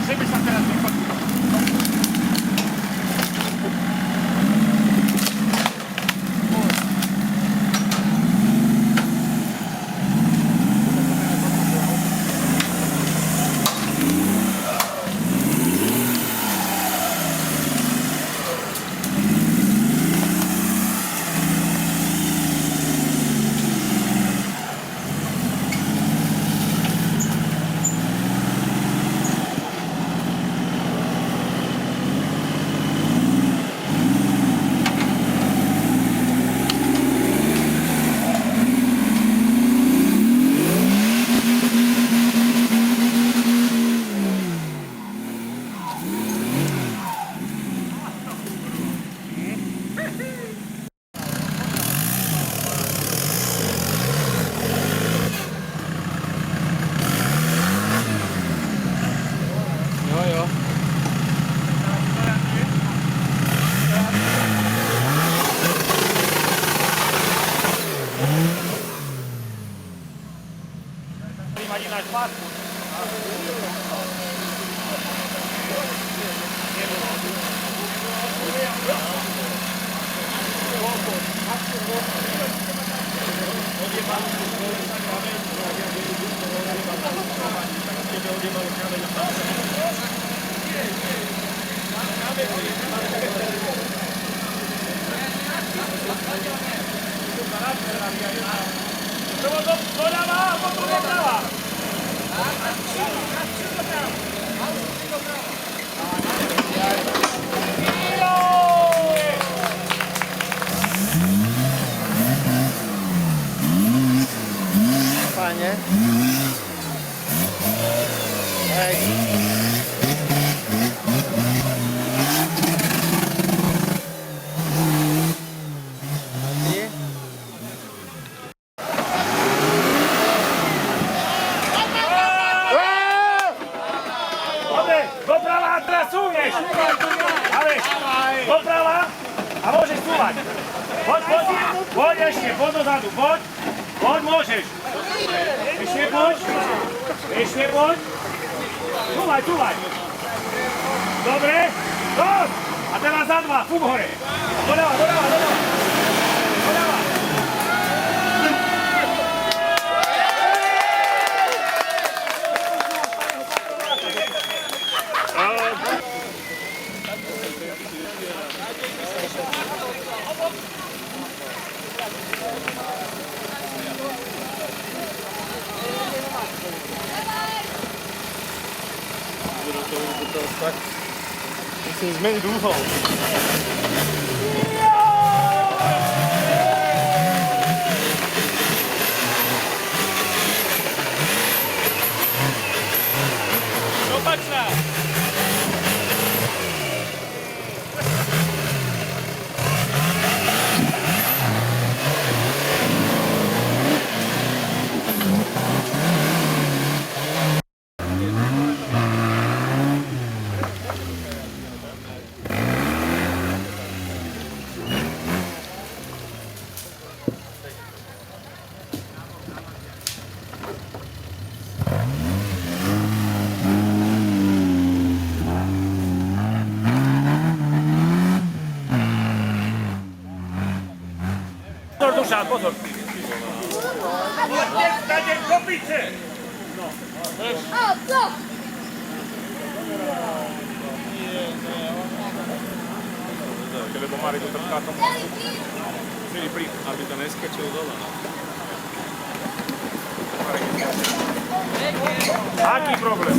Żeby sa teraz vychodil. Fajnie. Ej. I? Doprava, teraz súvieš! Ale, doprava a môžeš súvať. Poď, poď ešte, poď dozadu, poď, môžeš. Ešte poď. Súvaj. Dobre, dosť. A teraz za dva, fúk hore. Doľava. Tak. Musím zmeniť úhol. Opačná. Pozor. Dajte kopice! Lebo Marek to trpká tomu. Aby to neskačilo dole. Aký problém?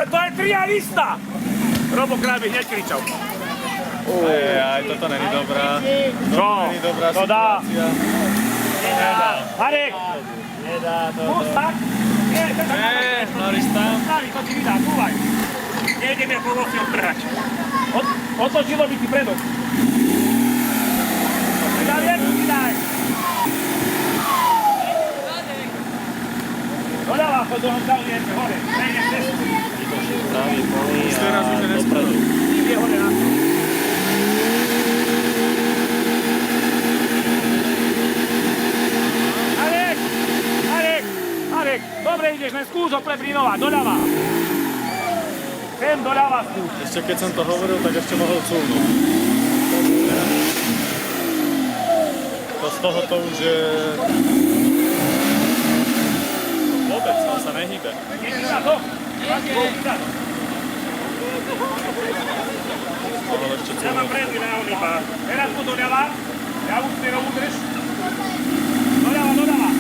To je trialista! Robo Krábik hneď kričal. Aj, toto není dobrá. Čo? To dá. Nedá. Marek! Nedá to. Pust tak? Nie, Noris tam. to ti vydá, kúvaj. Nejdem ako losi odtrhať. Otočilo by ti predok. Vydá vietu, vydaj. Doľava, choď do dal viete, hore. Nejde cestu. Pravý polí a dopredu. Je hore na to. Marek! ideš, len skús ho preblinovať, doľava. Sem doľava skús. Ešte keď som to hovoril, tak ešte mohol cúvnuť. To z toho to už je... Vôbec, on sa nehýbe. Nechýba to. Mohol ešte Ja mám cúvnuť. predný na on iba. Teraz mu doľava. Ja už smerom udrž. Doľava, doľava.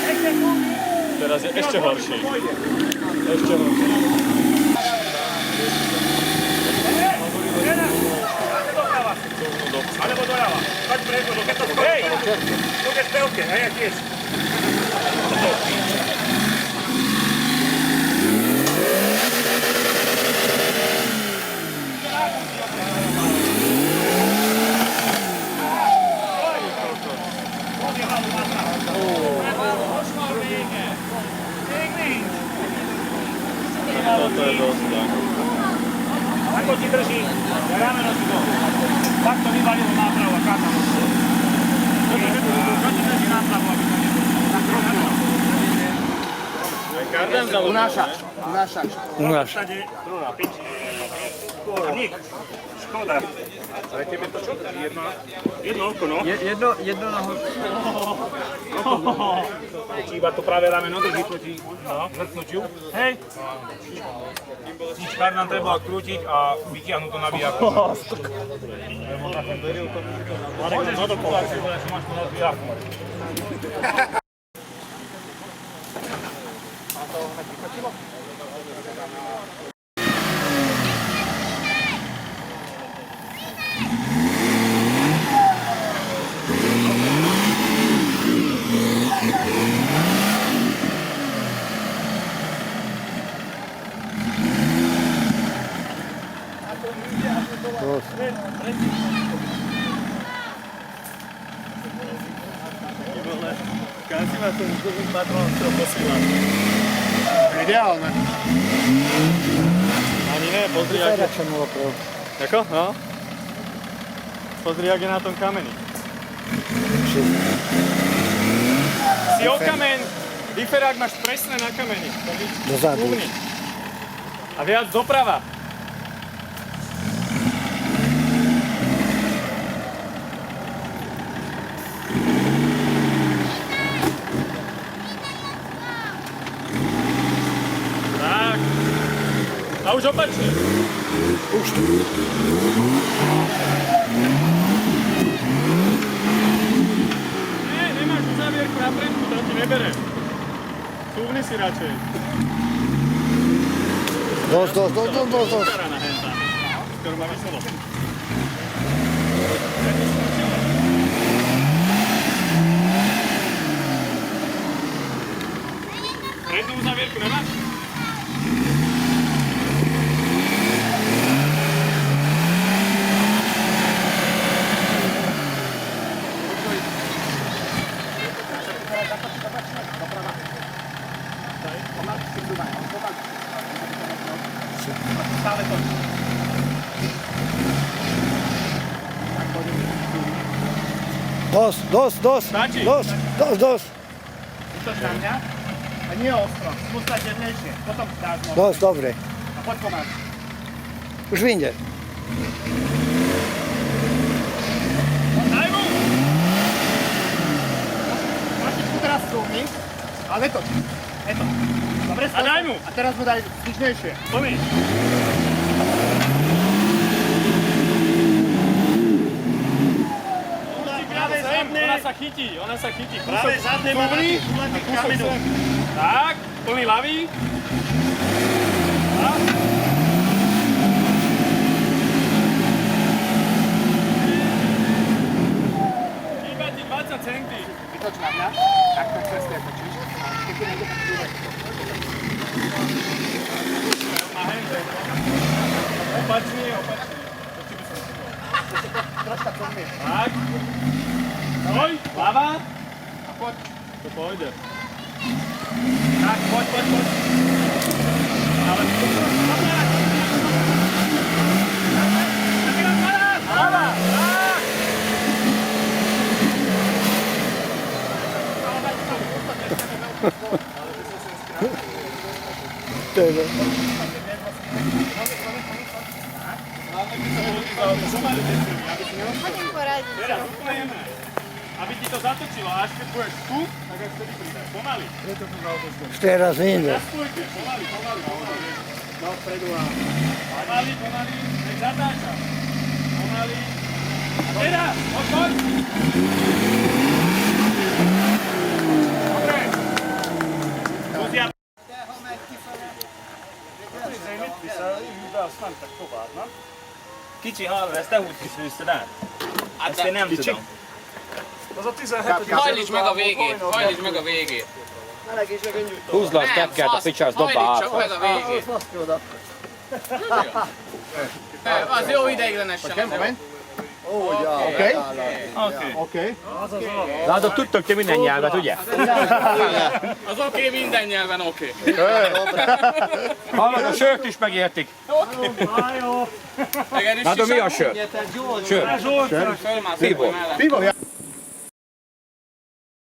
Ešte skúsi. Teraz je ešte horší. Ešte horší. Alebo doľava. Choď preto, keď to skočí. Hej! Tu keď spelke, a ja tiež. Toto je dosť, tak. Ako ti drží? Rameno si to. Tak to vyvalilo nápravu a káta. Čo ti drží nápravu, aby to nebolo? Tak trošku. Kardan za Unášaš. V stade druhá, pič. Nik. Škoda. Ale tebe to čo drží? Jedno oko, no? Jedno noho. Či iba to práve rameno drží proti vrtnutiu. Hej. Nič kardan treba krútiť a vytiahnuť to na bijaku. Môžeš to dopovať, že máš to na bijaku. Kasi ma to už patron to posíla. Ideálne. Ani ne, pozri, jak je... Ako? No? Pozri, jak je na tom kameni. Si o kameň, diferák máš presne na kameni. Dozadu. Uvni. A viac doprava. Tak. A už opačne. Už. Nie, nemáš uzavierku na predku, to ti nebere. Súvni si radšej. Dosť. Stará na henta. Skoro ma vyselo. Prednú uzavierku nemáš? Dosť. Stačí. Dosť. Vytoč na mňa a nie ostro. Skúsať jemnejšie. Potom dáš nohu. Dosť, dobre. A poď pomáš. Už vyjde. Daj mu! Trošičku teraz súvni, ale toč. Eto. Dobre, A daj mu! A teraz mu daj zvyšnejšie. Pomíš. Práve zadné. Ona sa chytí. Práve zadné má na tých kulatých kamenoch. Tak, plný ľavý. Tak. Chýba ti 20 centí. Vytoč na mňa. Tak cestuje točíš. Keď ti nejde, tak príde. Na hente. Opačný. Troška covni. Tak. Stoj, ľava. A poď. To pôjde. Tak, poď. Ale Ľava. kettőből. Chodím poradit. Aby ti to zatočilo, až keď budeš tu, tak ak to vyprídaš. Pomaly. És teraz mindez. Zaspujte, pomaly. No, vpredu a... Pomaly, nech zatáča. Pomaly. A teraz, odchoď. Dobre. Zuzia. Kicsi halva, ezt te húzd is fűzted át. Ezt én nem tudom. Hajlíts meg a végét, hajlíts meg a végét. Húzd le a stekkert, a picsász dobba Hajlíts csak át. meg a végét. Az jó ideiglenesen. Oké. Látod, tudtok ti minden nyelvet, ugye? Az oké, minden nyelven oké. Hallod, a sört is megértik. Megerősítsd. Látod, mi a sör? Sör. Fölmászok Pivo. mellett.